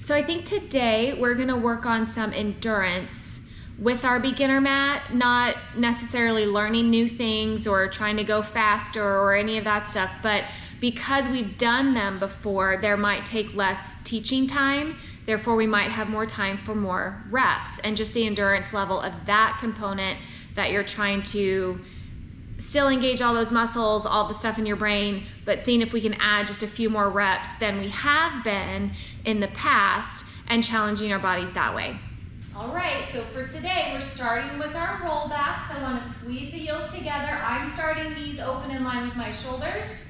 So I think today we're gonna work on some endurance with our beginner mat, not necessarily learning new things or trying to go faster or any of that stuff, but because we've done them before, there might take less teaching time, therefore we might have more time for more reps, and just the endurance level of that component that you're trying to still engage all those muscles, all the stuff in your brain, but seeing if we can add just a few more reps than we have been in the past and challenging our bodies that way. All right, so for today, we're starting with our rollbacks. I want to squeeze the heels together. I'm starting knees open in line with my shoulders.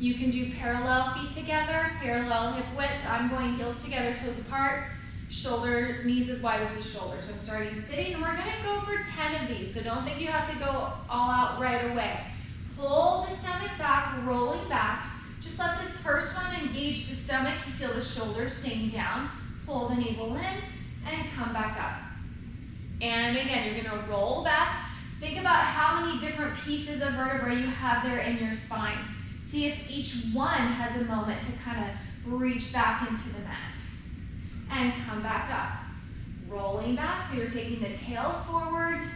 You can do parallel feet together, parallel hip width. I'm going heels together, toes apart, shoulder, knees as wide as the shoulders. I'm starting sitting, and we're gonna go for 10 of these, so don't think you have to go all out right away. Pull the stomach back, rolling back. Just let this first one engage the stomach. You feel the shoulders staying down. Pull the navel in and come back up. And again, you're gonna roll back. Think about how many different pieces of vertebrae you have there in your spine. See if each one has a moment to kind of reach back into the mat. And come back up. Rolling back, so you're taking the tail forward,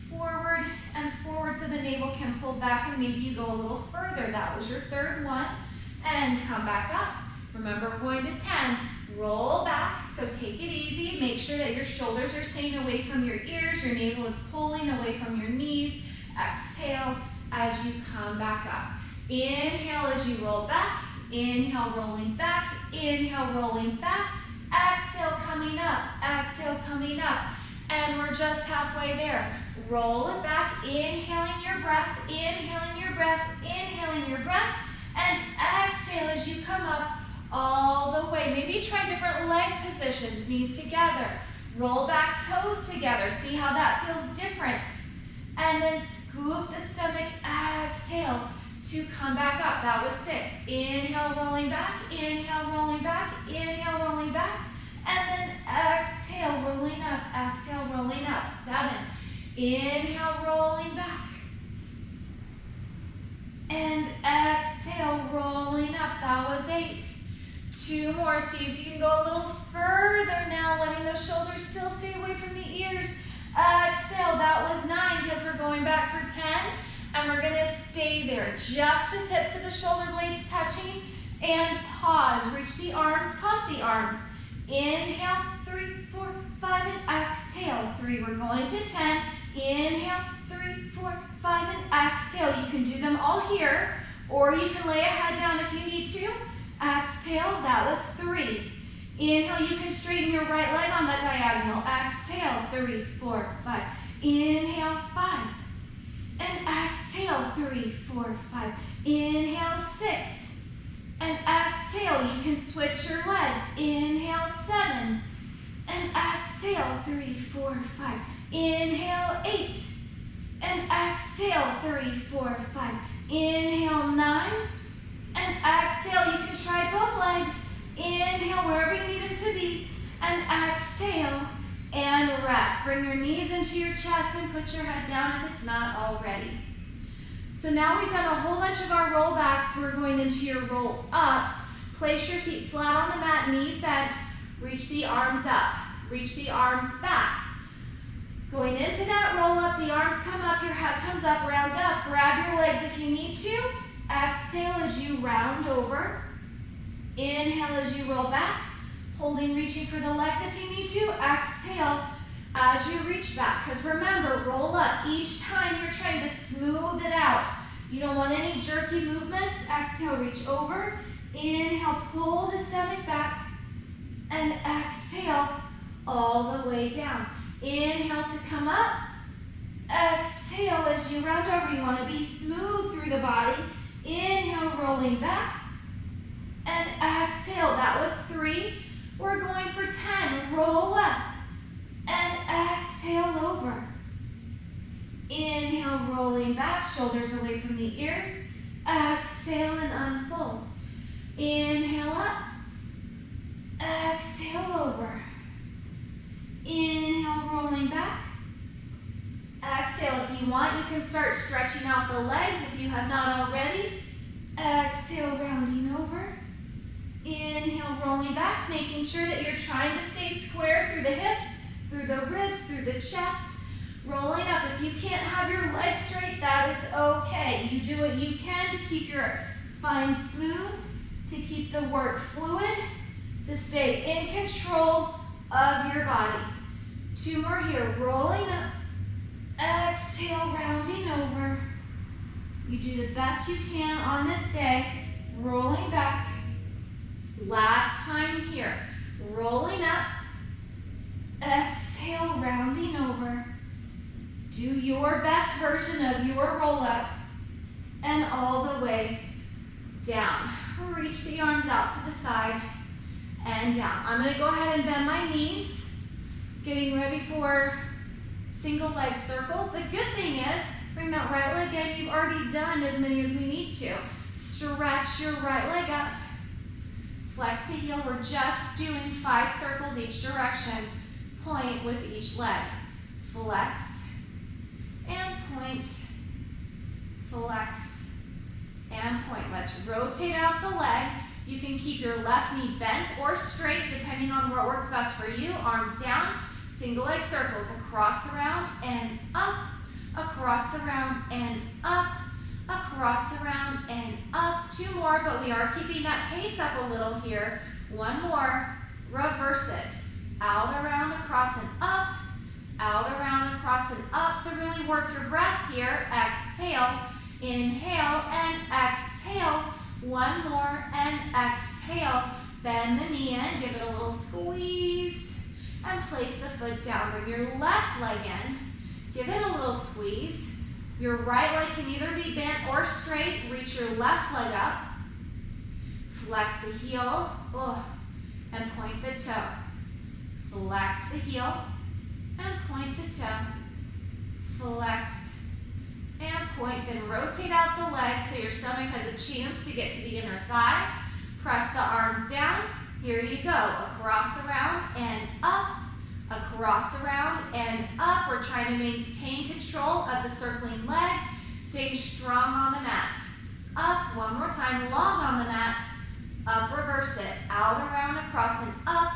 forward, and forward so the navel can pull back and maybe you go a little further. That was your third one. And come back up. Remember, we're going to 10. Roll back, so take it easy. Make sure that your shoulders are staying away from your ears. Your navel is pulling away from your knees. Exhale as you come back up. Inhale as you roll back. Inhale, rolling back. Inhale, rolling back. Exhale, coming up. Exhale, coming up. And we're just halfway there. Roll it back. Inhaling your breath. Inhaling your breath. Inhaling your breath. And exhale as you come up all the way. Maybe try different leg positions. Knees together. Roll back, toes together. See how that feels different. And then scoop the stomach. Exhale to come back up. That was 6. Inhale, rolling back. Inhale, rolling back. Inhale, rolling back. And then exhale, rolling up. Exhale, rolling up. 7. Inhale, rolling back. And exhale, rolling up. That was 8. 2 more. See if you can go a little further now, letting those shoulders still stay away from the ears. Exhale. That was 9 because we're going back for 10. And we're gonna stay there. Just the tips of the shoulder blades touching. And pause. Reach the arms, pump the arms. Inhale, 3, 4, 5, and exhale. 3, we're going to 10. Inhale, 3, 4, 5, and exhale. You can do them all here, or you can lay a head down if you need to. Exhale, that was 3. Inhale, you can straighten your right leg on the diagonal. Exhale, 3, 4, 5. Inhale, 5. And exhale, 3, 4, 5. Inhale, 6. And exhale, you can switch your legs. Inhale, 7. And exhale, 3, 4, 5. Inhale, 8. And exhale, 3, 4, 5. Inhale, 9. And exhale, you can try both legs. Inhale wherever you need them to be. And exhale and rest. Bring your knees into your chest and put your head down if it's not already. So now we've done a whole bunch of our rollbacks. We're going into your roll-ups. Place your feet flat on the mat, knees bent. Reach the arms up. Reach the arms back. Going into that roll-up, the arms come up, your head comes up, round up. Grab your legs if you need to. Exhale as you round over. Inhale as you roll back. Holding, reaching for the legs if you need to. Exhale as you reach back. Because remember, roll up. Each time you're trying to smooth it out. You don't want any jerky movements. Exhale, reach over. Inhale, pull the stomach back. And exhale all the way down. Inhale to come up. Exhale as you round over. You want to be smooth through the body. Inhale, rolling back. And exhale. That was 3. We're going for 10. Roll up. And exhale over. Inhale, rolling back. Shoulders away from the ears. Exhale and unfold. Inhale up. Exhale over. Inhale, rolling back. Exhale. If you want, you can start stretching out the legs if you have not already. Exhale, rounding over. Inhale, rolling back, making sure that you're trying to stay square through the hips, through the ribs, through the chest. Rolling up. If you can't have your legs straight, that is okay. You do what you can to keep your spine smooth, to keep the work fluid, to stay in control of your body. 2 more here. Rolling up. Exhale, rounding over. You do the best you can on this day. Rolling back. Last time here. Rolling up. Exhale, rounding over. Do your best version of your roll up. And all the way down. Reach the arms out to the side and down. I'm going to go ahead and bend my knees. Getting ready for single leg circles. The good thing is, bring that right leg in. You've already done as many as we need to. Stretch your right leg up. Flex the heel. We're just doing 5 circles each direction. Point with each leg. Flex and point. Flex and point. Let's rotate out the leg. You can keep your left knee bent or straight depending on what works best for you. Arms down. Single leg circles. Across, around, and up. Across, around, and up. Across, around, and up. 2 more, but we are keeping that pace up a little here. 1 more. Reverse it. Out, around, across, and up. Out, around, across, and up. So really work your breath here. Exhale. Inhale and exhale. 1 more and exhale. Bend the knee in. Give it a little squeeze. And place the foot down. Bring your left leg in. Give it a little squeeze. Your right leg can either be bent or straight. Reach your left leg up. Flex the heel. And point the toe. Flex the heel. And point the toe. Flex and point. Then rotate out the leg so your stomach has a chance to get to the inner thigh. Press the arms down. Here you go. Across, around, and up. Across, around, and up. We're trying to maintain control of the circling leg. Staying strong on the mat. Up. 1 more time. Long on the mat. Up. Reverse it. Out, around, across, and up.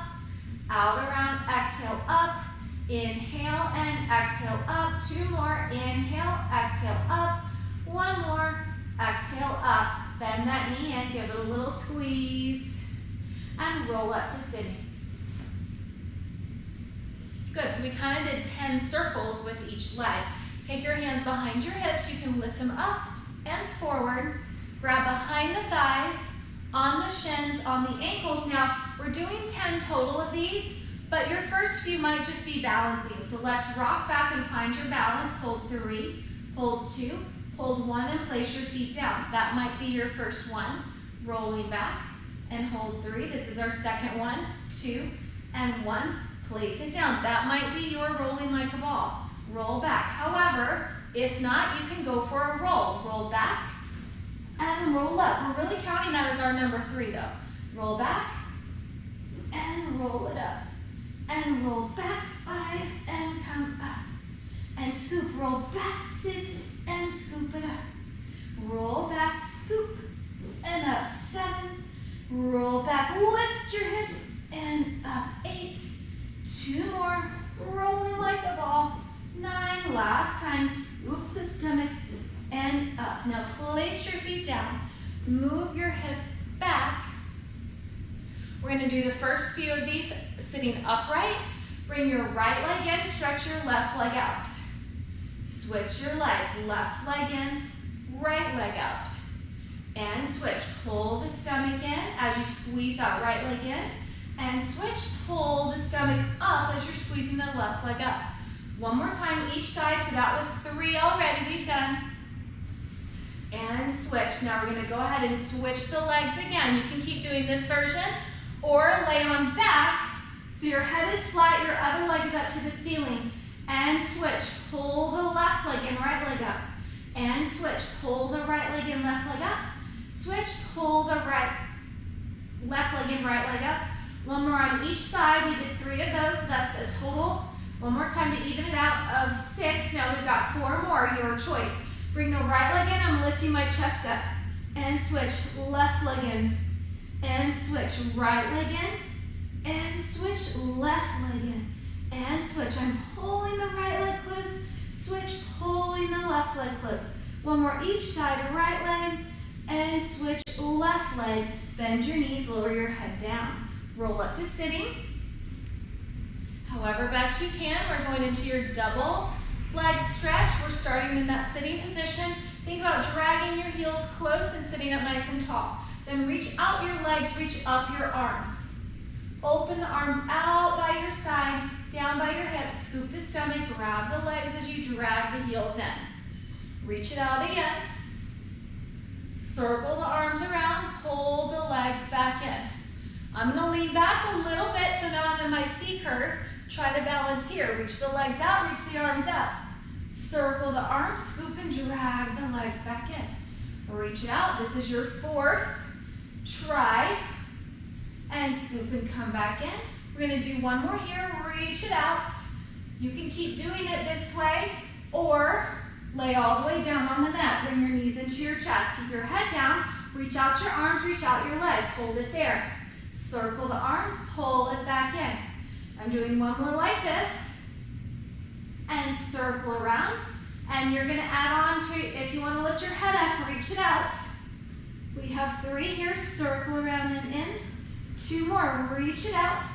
Out, around. Exhale, up. Inhale and exhale up. 2 more. Inhale, exhale up. 1 more. Exhale up. Bend that knee in. Give it a little squeeze. And roll up to sitting. Good. So we kind of did 10 circles with each leg. Take your hands behind your hips. You can lift them up and forward. Grab behind the thighs, on the shins, on the ankles. Now, we're doing 10 total of these. But your first few might just be balancing. So let's rock back and find your balance. Hold 3, hold 2, hold 1, and place your feet down. That might be your first one. Rolling back and hold 3. This is our second one. 2 and 1. Place it down. That might be your rolling like a ball. Roll back. However, if not, you can go for a roll. Roll back and roll up. We're really counting that as our number 3 though. Roll back and roll it up. And roll back, 5, and come up. And scoop, roll back, 6, and scoop it up. Roll back, scoop, and up, 7. Roll back, lift your hips, and up, 8. 2 more, rolling like a ball. 9, last time, scoop the stomach, and up. Now place your feet down, move your hips back. We're gonna do the first few of these sitting upright. Bring your right leg in, stretch your left leg out. Switch your legs, left leg in, right leg out. And switch, pull the stomach in as you squeeze that right leg in. And switch, pull the stomach up as you're squeezing the left leg up. 1 more time each side, so that was 3 already, we've done. And switch. Now we're gonna go ahead and switch the legs again. You can keep doing this version or lay on back so your head is flat, your other leg is up to the ceiling. And switch, pull the left leg in, right leg up. And switch, pull the right leg in, left leg up. Switch, pull the left leg in, right leg up. 1 more on each side. We did 3 of those, so that's a total. 1 more time to even it out of 6. Now we've got 4 more, your choice. Bring the right leg in, I'm lifting my chest up. And switch, left leg in. and switch. Right leg in, and switch. Left leg in, and switch. I'm pulling the right leg close, switch, pulling the left leg close. One more each side, right leg, and switch, left leg. Bend your knees, lower your head down. Roll up to sitting. However best you can, we're going into your double leg stretch. We're starting in that sitting position. Think about dragging your heels close and sitting up nice and tall. Then reach out your legs, reach up your arms. Open the arms out by your side, down by your hips. Scoop the stomach, grab the legs as you drag the heels in. Reach it out again. Circle the arms around, pull the legs back in. I'm going to lean back a little bit, so now I'm in my C curve. Try to balance here. Reach the legs out, reach the arms out. Circle the arms, scoop and drag the legs back in. Reach it out. This is your fourth try. And scoop and come back in. We're going to do one more here. Reach it out. You can keep doing it this way, or lay all the way down on the mat. Bring your knees into your chest. Keep your head down. Reach out your arms, reach out your legs. Hold it there. Circle the arms, pull it back in. I'm doing one more like this. And circle around. And you're going to add on to, if you want to lift your head up, reach it out. We have 3 here. Circle around and in. 2 more. Reach it out.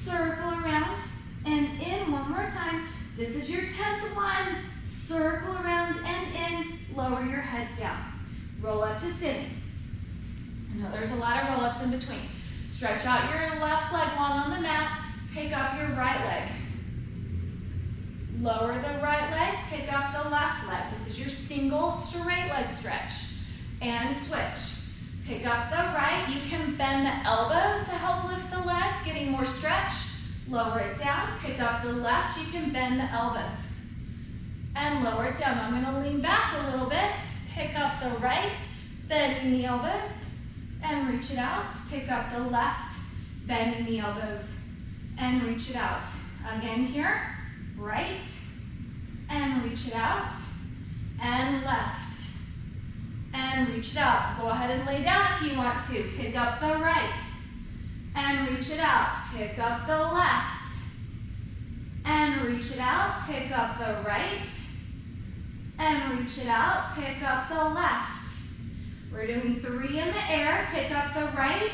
Circle around and in. One more time. This is your 10th one. Circle around and in. Lower your head down. Roll up to sitting. I know there's a lot of roll-ups in between. Stretch out your left leg long on the mat. Pick up your right leg. Lower the right leg. Pick up the left leg. This is your single straight leg stretch. And switch. Pick up the right. You can bend the elbows to help lift the leg, getting more stretch. Lower it down. Pick up the left. You can bend the elbows. And lower it down. I'm going to lean back a little bit. Pick up the right, bending the elbows, and reach it out. Pick up the left, bending the elbows, and reach it out. Again here, right, and reach it out, and left, and reach it out. Go ahead and lay down if you want to. Pick up the right, and reach it out. Pick up the left, and reach it out. Pick up the right, and reach it out. Pick up the left. We're doing 3 in the air. Pick up the right,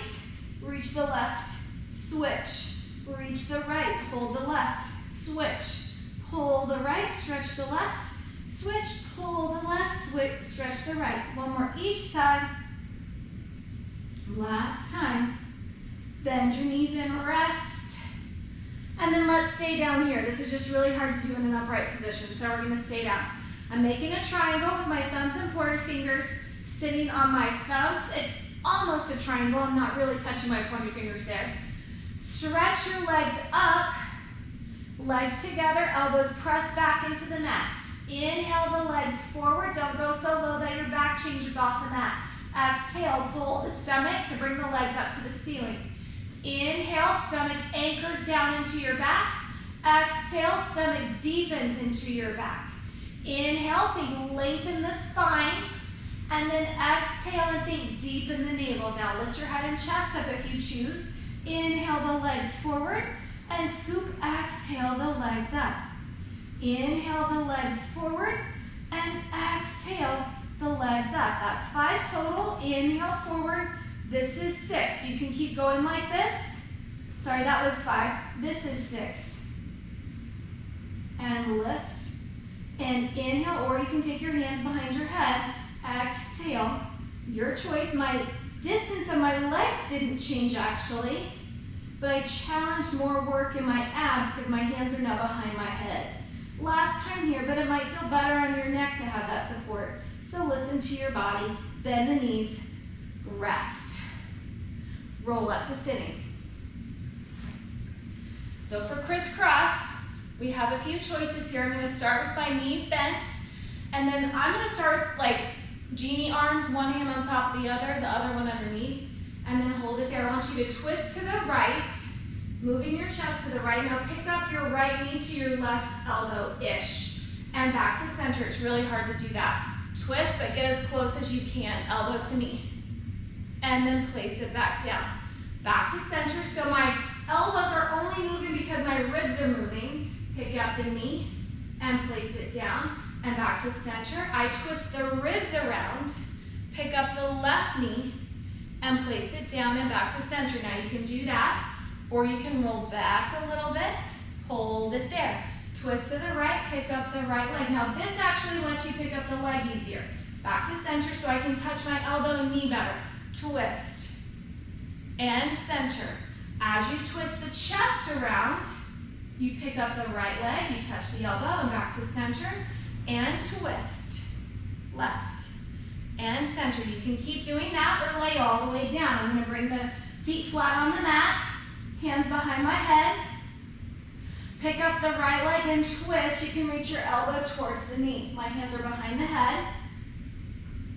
reach the left, switch. Reach the right, hold the left, switch. Pull the right, stretch the left, switch. Pull the left, switch, stretch the right. One more each side. Last time. Bend your knees and rest. And then let's stay down here. This is just really hard to do in an upright position, so we're going to stay down. I'm making a triangle with my thumbs and pointer fingers sitting on my thumbs. It's almost a triangle. I'm not really touching my pointer fingers there. Stretch your legs up, legs together, elbows pressed back into the mat. Inhale the legs forward. Don't go so low that your back changes off the mat. Exhale, pull the stomach to bring the legs up to the ceiling. Inhale, stomach anchors down into your back. Exhale, stomach deepens into your back. Inhale, think lengthen the spine. And then exhale and think deepen the navel. Now lift your head and chest up if you choose. Inhale the legs forward and scoop, exhale the legs up. Inhale the legs forward and exhale the legs up. That's 5 total. Inhale forward. This is 6. You can keep going like this. Sorry, that was 5. This is 6. And lift. And inhale, or you can take your hands behind your head. Exhale. Your choice. My distance of my legs didn't change actually, but I challenged more work in my abs because my hands are now behind my head. Last time here, but it might feel better on your neck to have that support. So listen to your body. Bend the knees. Rest. Roll up to sitting. So for crisscross, we have a few choices here. I'm going to start with my knees bent, and then I'm going to start with like genie arms, one hand on top of the other one underneath, and then hold it there. I want you to twist to the right, moving your chest to the right. Now pick up your right knee to your left elbow-ish, and back to center. It's really hard to do that. Twist, but get as close as you can, elbow to knee. and then place it back down. Back to center, so my elbows are only moving because my ribs are moving. Pick up the knee and place it down, and back to center. I twist the ribs around, pick up the left knee, and place it down and back to center. Now you can do that, or you can roll back a little bit, hold it there. Twist to the right, pick up the right leg. Now this actually lets you pick up the leg easier. Back to center so I can touch my elbow and knee better. Twist and center. As you twist the chest around, you pick up the right leg, you touch the elbow and back to center, and twist, left, and center. You can keep doing that or lay all the way down. I'm gonna bring the feet flat on the mat, hands behind my head, pick up the right leg and twist. You can reach your elbow towards the knee. My hands are behind the head,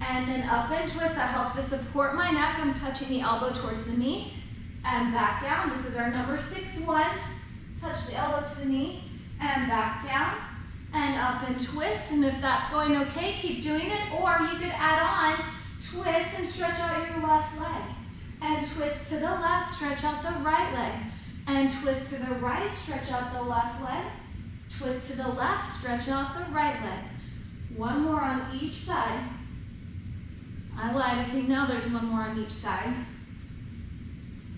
and then up and twist. That helps to support my neck. I'm touching the elbow towards the knee, and back down. This is our number 6-1. Touch the elbow to the knee, and back down, and up and twist. And if that's going okay, keep doing it. Or you could add on, twist and stretch out your left leg. And twist to the left, stretch out the right leg. And twist to the right, stretch out the left leg. Twist to the left, stretch out the right leg. One more on each side. I lied, I think now there's one more on each side.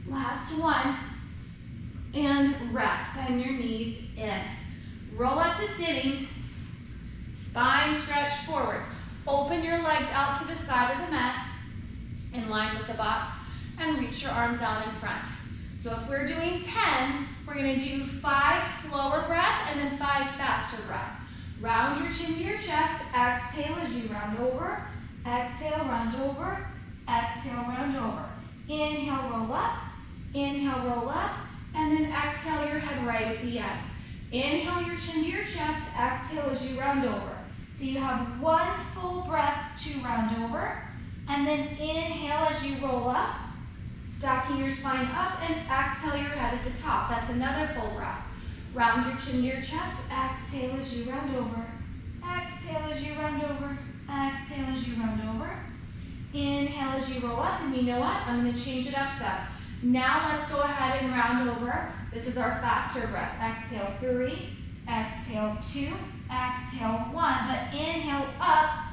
Last one. And rest, bend your knees in. Roll up to sitting, spine stretch forward. Open your legs out to the side of the mat, in line with the box, and reach your arms out in front. So if we're doing 10, we're gonna do 5 slower breath and then 5 faster breath. Round your chin to your chest, exhale as you round over, exhale, round over, exhale, round over. Inhale, roll up, and then exhale your head right at the end. Inhale your chin to your chest, exhale as you round over. So you have 1 full breath to round over, and then inhale as you roll up, stacking your spine up, and exhale your head at the top. That's another full breath. Round your chin to your chest, exhale as you round over, exhale as you round over, exhale as you round over. Inhale as you roll up, and you know what? I'm gonna change it up some. Now let's go ahead and round over. This is our faster breath. Exhale 3, exhale 2, exhale 1. But inhale up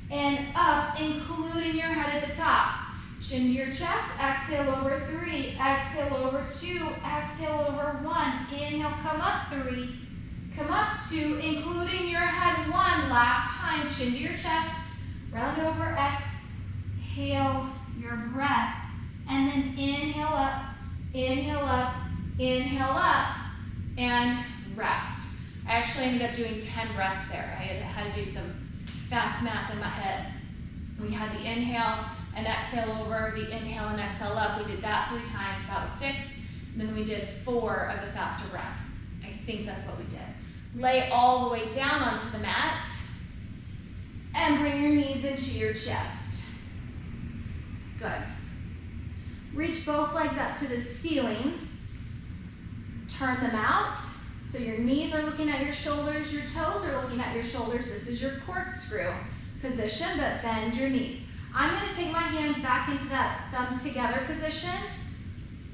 and up, including your head at the top. Chin to your chest, exhale over 3, exhale over 2, exhale over 1. Inhale, come up 3, come up 2, including your head 1. Last time, chin to your chest, round over, exhale your breath. And then inhale up, inhale up, inhale up, and rest. I actually ended up doing 10 breaths there. I had to do some fast math in my head. We had the inhale and exhale over, the inhale and exhale up. We did that 3 times, that was 6. And then we did 4 of the faster breath. I think that's what we did. Lay all the way down onto the mat and bring your knees into your chest. Good. Reach both legs up to the ceiling. Turn them out. So your knees are looking at your shoulders, your toes are looking at your shoulders. This is your corkscrew position, but bend your knees. I'm gonna take my hands back into that thumbs together position.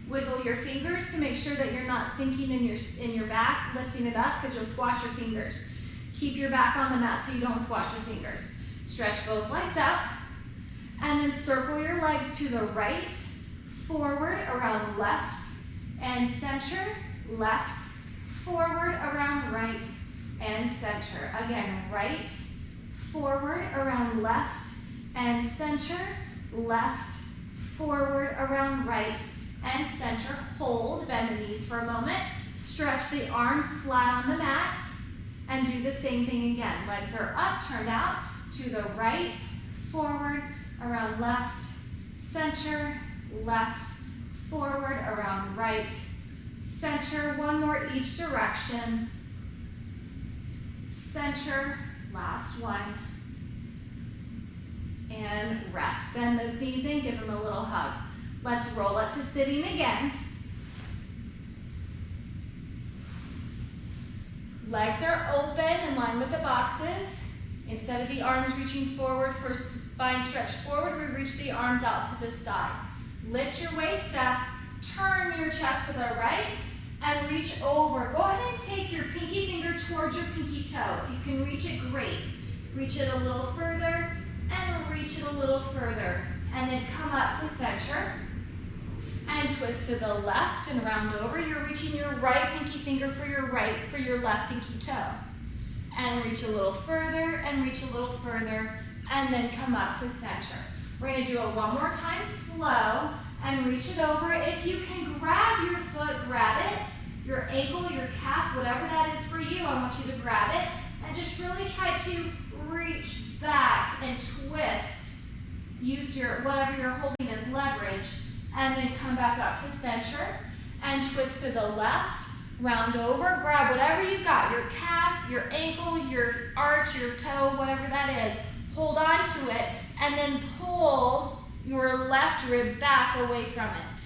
Wiggle your fingers to make sure that you're not sinking in your back, lifting it up, because you'll squash your fingers. Keep your back on the mat so you don't squash your fingers. Stretch both legs up, and then circle your legs to the right, forward, around left, and center, left, forward, around right, and center. Again, right, forward, around left, and center, left, forward, around right, and center. Hold, bend the knees for a moment. Stretch the arms flat on the mat, and do the same thing again. Legs are up, turned out, to the right, forward, around left, center, left, forward, around right, center. One more each direction. Center, last one. And rest. Bend those knees in, give them a little hug. Let's roll up to sitting again. Legs are open in line with the boxes. Instead of the arms reaching forward for spine stretch forward, we reach the arms out to the side. Lift your waist up, turn your chest to the right, and reach over. Go ahead and take your pinky finger towards your pinky toe. If you can reach it, great. Reach it a little further, and reach it a little further. And then come up to center, and twist to the left and round over. You're reaching your right pinky finger for your left pinky toe. And reach a little further, and reach a little further, and then come up to center. We're gonna do it one more time, slow, and reach it over. If you can grab your foot, grab it. Your ankle, your calf, whatever that is for you, I want you to grab it. And just really try to reach back and twist. Use whatever you're holding as leverage. And then come back up to center. And twist to the left. Round over. Grab whatever you got. Your calf, your ankle, your arch, your toe, whatever that is. Hold on to it. And then pull your left rib back away from it.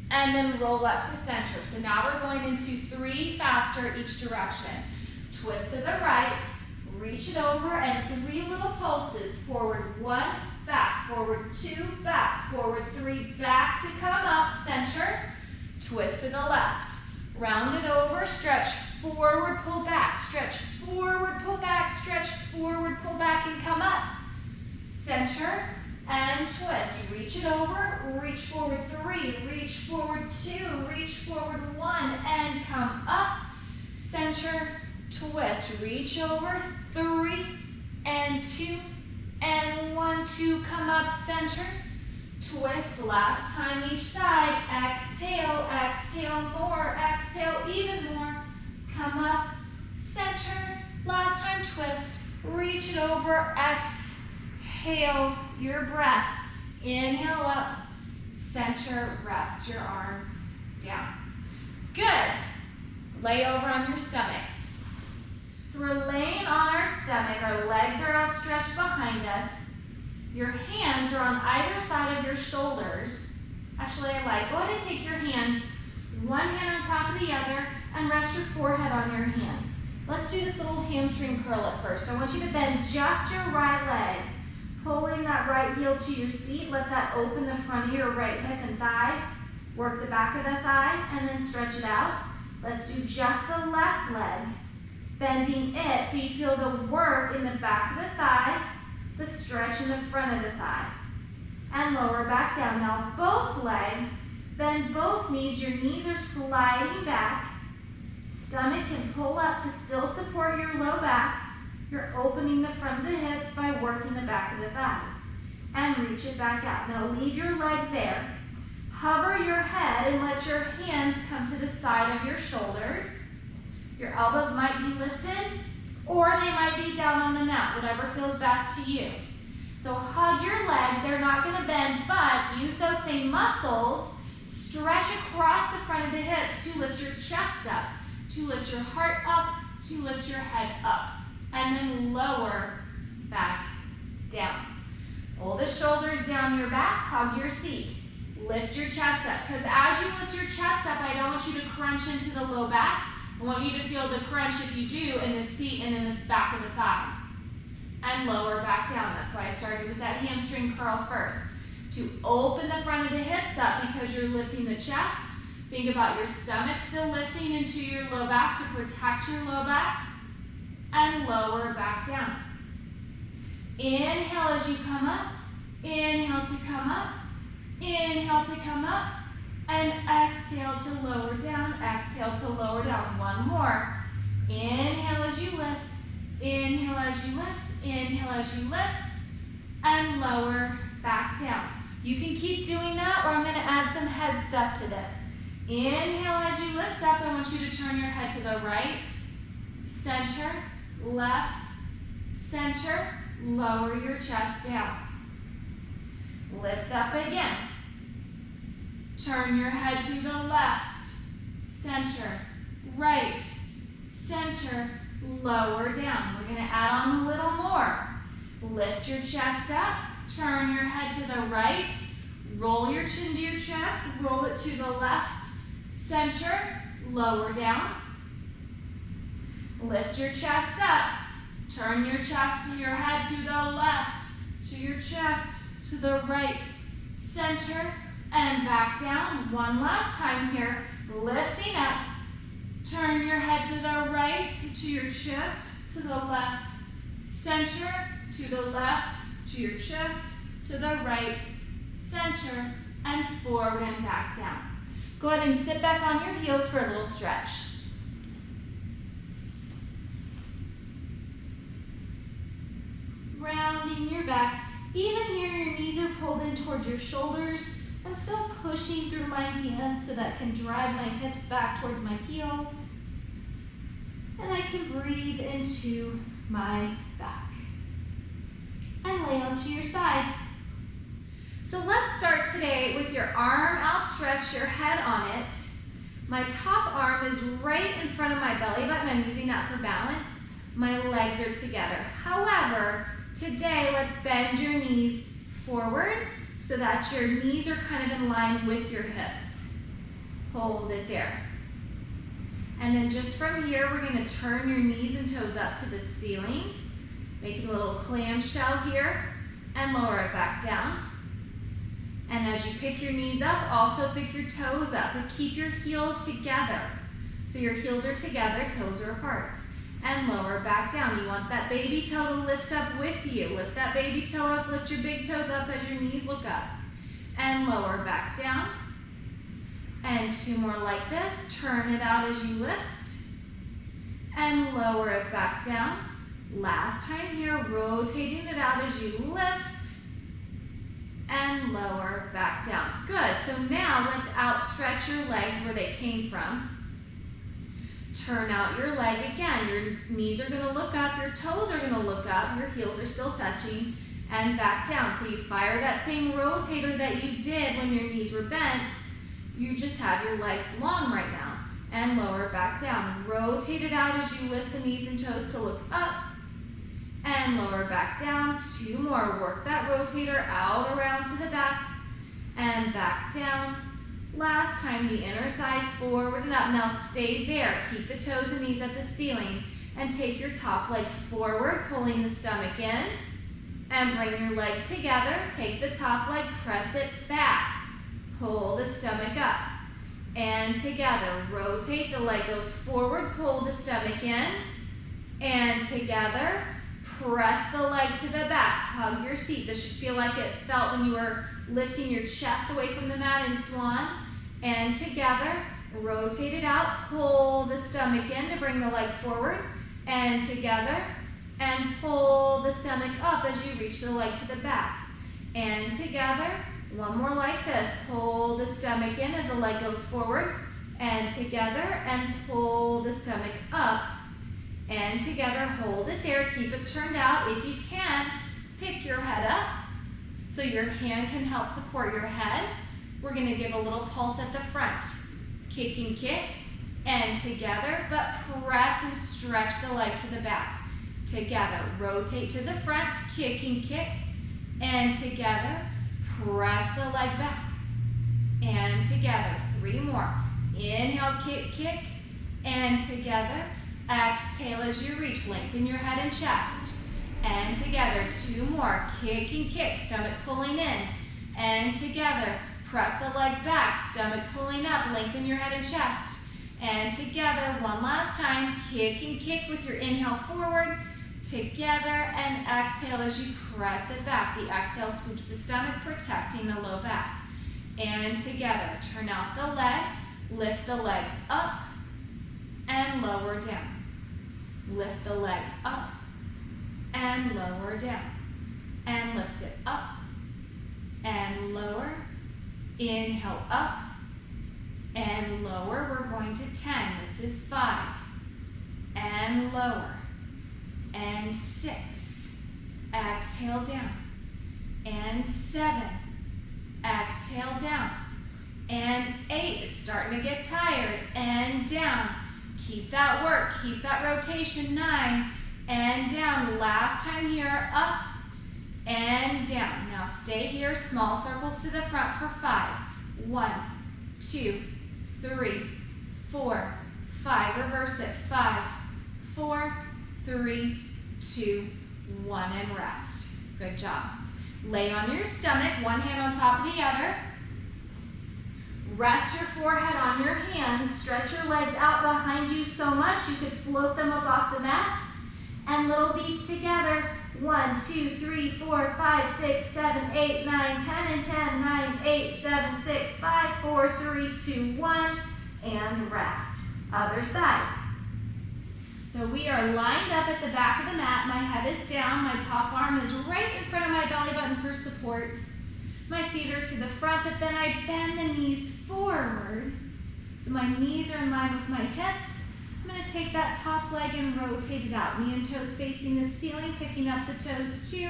And then roll up to center. So now we're going into 3 faster each direction. Twist to the right, reach it over, and 3 little pulses. Forward 1, back, forward 2, back, forward 3, back to come up, center. Twist to the left. Round it over, stretch forward, pull back, stretch forward, pull back, stretch forward, pull back, and come up. Center. And twist. Reach it over, reach forward 3, reach forward 2, reach forward 1, and come up. Center, twist. Reach over 3 and 2 and 1, 2, come up, center. Twist, last time each side. Exhale, exhale more, exhale even more. Come up, center. Last time, twist. Reach it over, exhale your breath. Inhale up, center, rest your arms down. Good. Lay over on your stomach. So we're laying on our stomach. Our legs are outstretched behind us. Your hands are on either side of your shoulders. Actually, go ahead and take your hands, one hand on top of the other, and rest your forehead on your hands. Let's do this little hamstring curl at first. I want you to bend just your right leg, pulling that right heel to your seat. Let that open the front of your right hip and thigh. Work the back of the thigh and then stretch it out. Let's do just the left leg, bending it so you feel the work in the back of the thigh, the stretch in the front of the thigh. And lower back down. Now both legs, bend both knees. Your knees are sliding back. Stomach can pull up to still support your low back. You're opening the front of the hips by working the back of the thighs. And reach it back out. Now leave your legs there. Hover your head and let your hands come to the side of your shoulders. Your elbows might be lifted or they might be down on the mat, whatever feels best to you. So hug your legs. They're not going to bend, but use those same muscles. Stretch across the front of the hips to lift your chest up, to lift your heart up, to lift your head up. And then lower back down. Pull the shoulders down your back, hug your seat. Lift your chest up, because as you lift your chest up, I don't want you to crunch into the low back. I want you to feel the crunch, if you do, in the seat and in the back of the thighs. And lower back down. That's why I started with that hamstring curl first. To open the front of the hips up because you're lifting the chest. Think about your stomach still lifting into your low back to protect your low back. And lower back down. Inhale as you come up. Inhale to come up. Inhale to come up. And exhale to lower down. Exhale to lower down. One more. Inhale as you lift. Inhale as you lift. Inhale as you lift. And lower back down. You can keep doing that, or I'm going to add some head stuff to this. Inhale as you lift up. I want you to turn your head to the right. Center. Left. Center. Lower your chest down. Lift up again. Turn your head to the left. Center. Right. Center. Lower down. We're going to add on a little more. Lift your chest up. Turn your head to the right. Roll your chin to your chest. Roll it to the left. Center. Lower down. Lift your chest up. Turn your chest and your head to the left. To your chest. To the right. Center. and back down. One last time here, lifting up. Turn your head to the right, to your chest, to the left, center, to the left, to your chest, to the right, center, and forward and back down. Go ahead and sit back on your heels for a little stretch. Rounding your back. Even here, your knees are pulled in towards your shoulders. I'm still pushing through my hands so that I can drive my hips back towards my heels. And I can breathe into my back. And lay onto your side. So let's start today with your arm outstretched, your head on it. My top arm is right in front of my belly button. I'm using that for balance. My legs are together. However, today let's bend your knees forward so that your knees are kind of in line with your hips. Hold it there. And then just from here, we're going to turn your knees and toes up to the ceiling. Making a little clamshell here and lower it back down. And as you pick your knees up, also pick your toes up and keep your heels together. So your heels are together, toes are apart. And lower back down. You want that baby toe to lift up with you. Lift that baby toe up, lift your big toes up as your knees look up. And lower back down. And two more like this. Turn it out as you lift. And lower it back down. Last time here, rotating it out as you lift. And lower back down. Good. So now let's outstretch your legs where they came from. Turn out your leg again. Your knees are going to look up, your toes are going to look up, your heels are still touching, and back down. So you fire that same rotator that you did when your knees were bent. You just have your legs long right now. And lower back down. Rotate it out as you lift the knees and toes to look up. And lower back down. Two more. Work that rotator out around to the back. And back down. Last time, the inner thigh forward and up. Now stay there. Keep the toes and knees at the ceiling. And take your top leg forward, pulling the stomach in. And bring your legs together. Take the top leg, press it back. Pull the stomach up. And together. Rotate, the leg goes forward, pull the stomach in. And together. Press the leg to the back. Hug your seat. This should feel like it felt when you were lifting your chest away from the mat in swan. And together, rotate it out, pull the stomach in to bring the leg forward, and together, and pull the stomach up as you reach the leg to the back. And together, one more like this, pull the stomach in as the leg goes forward, and together, and pull the stomach up, and together, hold it there, keep it turned out. If you can, pick your head up so your hand can help support your head. We're going to give a little pulse at the front. Kick and kick, and together, but press and stretch the leg to the back. Together, rotate to the front, kick and kick, and together, press the leg back. And together, three more. Inhale, kick, kick, and together, exhale as you reach, lengthen your head and chest. And together, two more, kick and kick, stomach pulling in, and together, press the leg back, stomach pulling up, lengthen your head and chest. And together, one last time, kick and kick with your inhale forward, together, and exhale as you press it back. The exhale scoops the stomach, protecting the low back. And together, turn out the leg, lift the leg up, and lower down. Lift the leg up, and lower down. And lift it up, and lower. Inhale up and lower. We're going to 10. This is 5. And lower. And 6. Exhale down. And 7. Exhale down. And 8. It's starting to get tired. And down. Keep that work. Keep that rotation. 9. And down. Last time here. Up. And down. Now stay here, small circles to the front for 5. 1, 2, 3, 4, 5. Reverse it. 5, 4, 3, 2, 1, and rest. Good job. Lay on your stomach, one hand on top of the other. Rest your forehead on your hands. Stretch your legs out behind you so much you could float them up off the mat. And little beats together. 1, 2, 3, 4, 5, 6, 7, 8, 9, 10, and 10, 9, 8, 7, 6, 5, 4, 3, 2, 1, and rest. Other side. So we are lined up at the back of the mat. My head is down. My top arm is right in front of my belly button for support. My feet are to the front, but then I bend the knees forward. So my knees are in line with my hips. I'm going to take that top leg and rotate it out. Knee and toes facing the ceiling, picking up the toes too,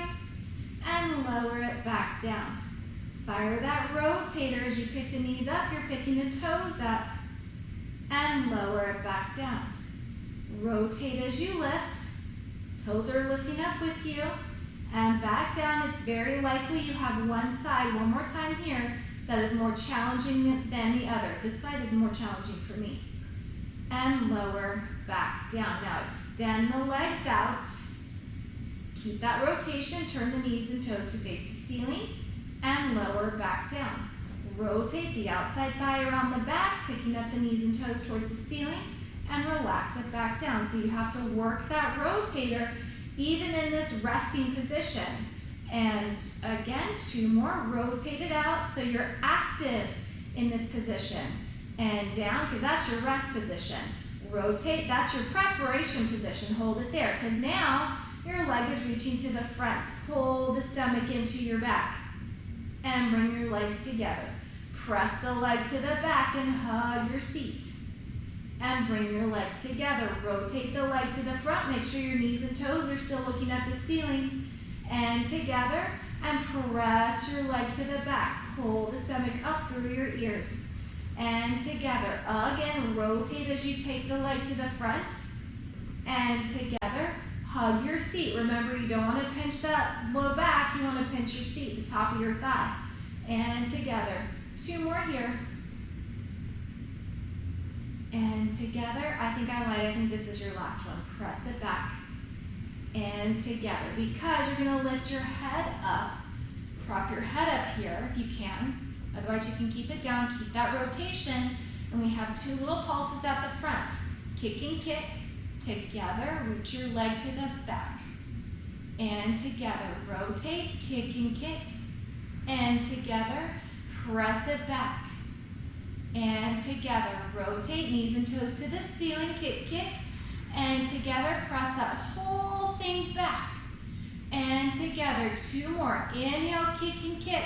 and lower it back down. Fire that rotator as you pick the knees up. You're picking the toes up, and lower it back down. Rotate as you lift. Toes are lifting up with you. And back down. It's very likely you have one side, one more time here, that is more challenging than the other. This side is more challenging for me. And lower back down. Now extend the legs out. Keep that rotation. Turn the knees and toes to face the ceiling. And lower back down. Rotate the outside thigh around the back, picking up the knees and toes towards the ceiling. And relax it back down. So you have to work that rotator even in this resting position. And again, 2 more. Rotate it out so you're active in this position. And down, because that's your rest position. Rotate, that's your preparation position. Hold it there, because now your leg is reaching to the front. Pull the stomach into your back. And bring your legs together. Press the leg to the back and hug your seat. And bring your legs together. Rotate the leg to the front. Make sure your knees and toes are still looking at the ceiling. And together. And press your leg to the back. Pull the stomach up through your ears. And together. Again, rotate as you take the leg to the front. And together. Hug your seat. Remember, you don't want to pinch that low back. You want to pinch your seat, the top of your thigh. And together. 2 more here. And together, I think this is your last one. Press it back. And together, because you're gonna lift your head up. Prop your head up here if you can. Otherwise you can keep it down, keep that rotation. And we have 2 little pulses at the front. Kick and kick. Together, reach your leg to the back. And together, rotate, kick and kick. And together, press it back. And together, rotate, knees and toes to the ceiling, kick, kick. And together, press that whole thing back. And together, 2 more. Inhale, kick and kick.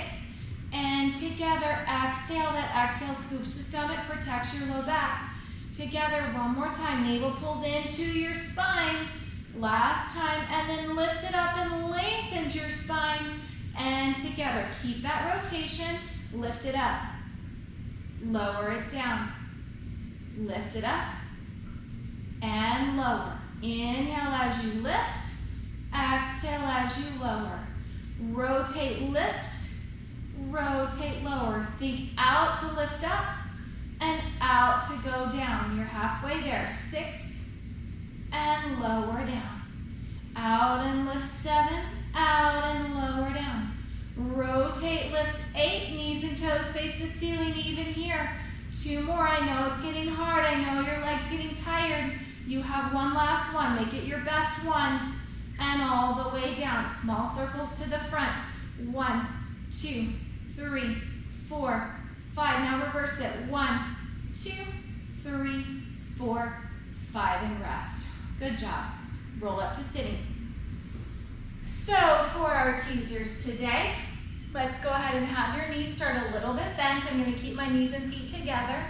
And together, exhale. That exhale scoops the stomach, protects your low back. Together, 1 more time. Navel pulls into your spine. Last time, and then lifts it up and lengthens your spine. And together, keep that rotation. Lift it up. Lower it down. Lift it up. And lower. Inhale as you lift. Exhale as you lower. Rotate, lift. Rotate, lower. Think out to lift up and out to go down. You're halfway there. 6 and lower down. Out and lift 7. Out and lower down. Rotate, lift 8, knees and toes face the ceiling even here. 2 more, I know it's getting hard, I know your leg's getting tired. You have 1 last one, make it your best one. And all the way down, small circles to the front. 1, 2, 3, 4, 5, now reverse it. 1, 2, 3, 4, 5, and rest. Good job. Roll up to sitting. So for our teasers today, let's go ahead and have your knees start a little bit bent. I'm going to keep my knees and feet together.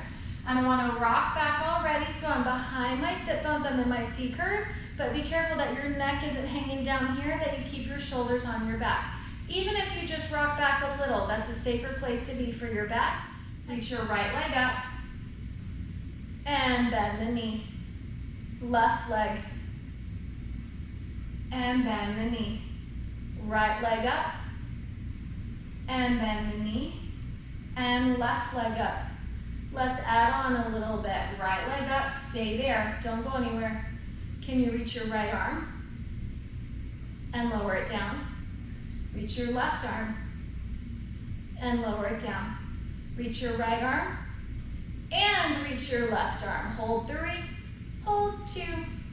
And I want to rock back already, so I'm behind my sit bones. I'm in my C curve, but be careful that your neck isn't hanging down here, that you keep your shoulders on your back. Even if you just rock back a little, that's a safer place to be for your back. Reach your right leg up and bend the knee. Left leg and bend the knee. Right leg up and bend the knee, and left leg up. Let's add on a little bit. Right leg up, stay there, don't go anywhere. Can you reach your right arm and lower it down? Reach your left arm and lower it down. Reach your right arm And reach your left arm. Hold 3, hold 2,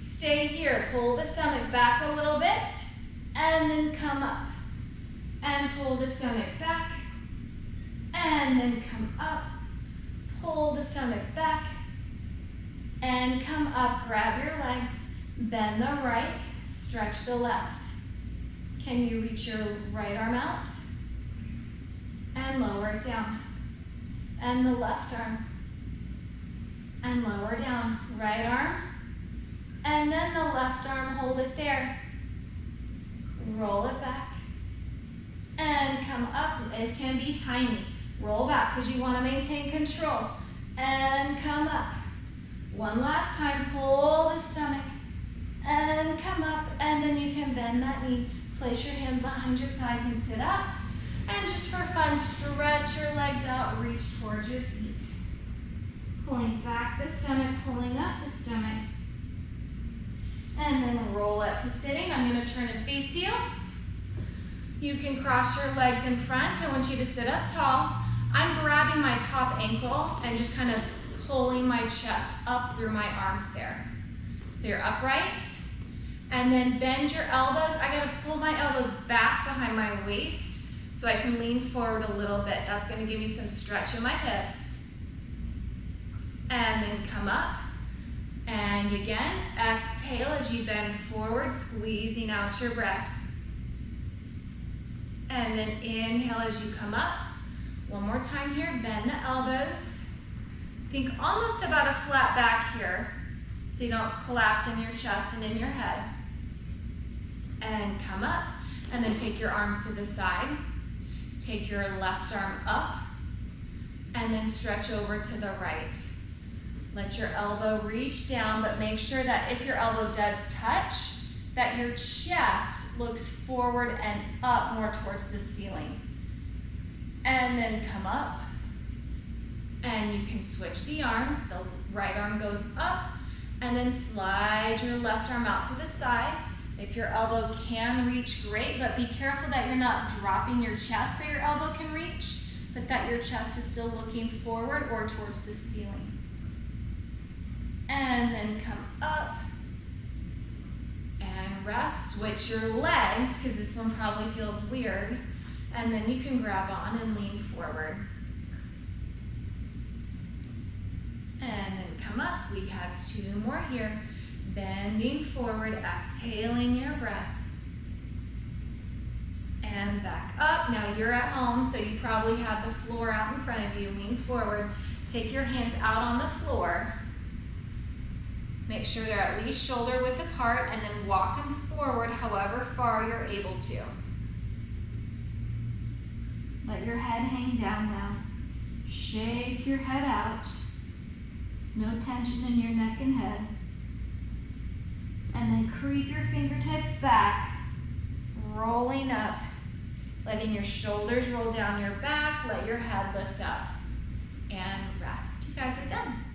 stay here. Pull the stomach back a little bit, and then come up. And pull the stomach back, and then come up. Pull the stomach back, and come up. Grab your legs, bend the right, stretch the left. Can you reach your right arm out? And lower it down. And the left arm. And lower down. Right arm. And then the left arm, hold it there. Roll it back. And come up. It can be tiny. Roll back because you want to maintain control. And come up. One last time. Pull the stomach. And come up. And then you can bend that knee. Place your hands behind your thighs and sit up. And just for fun, stretch your legs out. Reach towards your feet. Pulling back the stomach. Pulling up the stomach. And then roll up to sitting. I'm going to turn and face you. You can cross your legs in front. I want you to sit up tall. I'm grabbing my top ankle and just kind of pulling my chest up through my arms there. So you're upright. And then bend your elbows. I got to pull my elbows back behind my waist so I can lean forward a little bit. That's going to give me some stretch in my hips. And then come up. And again, exhale as you bend forward, squeezing out your breath. And then inhale as you come up. One more time here, bend the elbows. Think almost about a flat back here so you don't collapse in your chest and in your head. And come up. And then take your arms to the side. Take your left arm up. And then stretch over to the right. Let your elbow reach down, but make sure that if your elbow does touch, that your chest looks forward and up more towards the ceiling. And then come up. And you can switch the arms. The right arm goes up, and then slide your left arm out to the side. If your elbow can reach, great, but be careful that you're not dropping your chest so your elbow can reach, but that your chest is still looking forward or towards the ceiling. And then come up and rest. Switch your legs, because this one probably feels weird. And then you can grab on and lean forward. And then come up. We have 2 more here. Bending forward, exhaling your breath. And back up. Now you're at home, so you probably have the floor out in front of you. Lean forward. Take your hands out on the floor. Make sure they're at least shoulder width apart, and then walk them forward however far you're able to. Let your head hang down now. Shake your head out. No tension in your neck and head. And then creep your fingertips back, rolling up, letting your shoulders roll down your back, let your head lift up, and rest. You guys are done.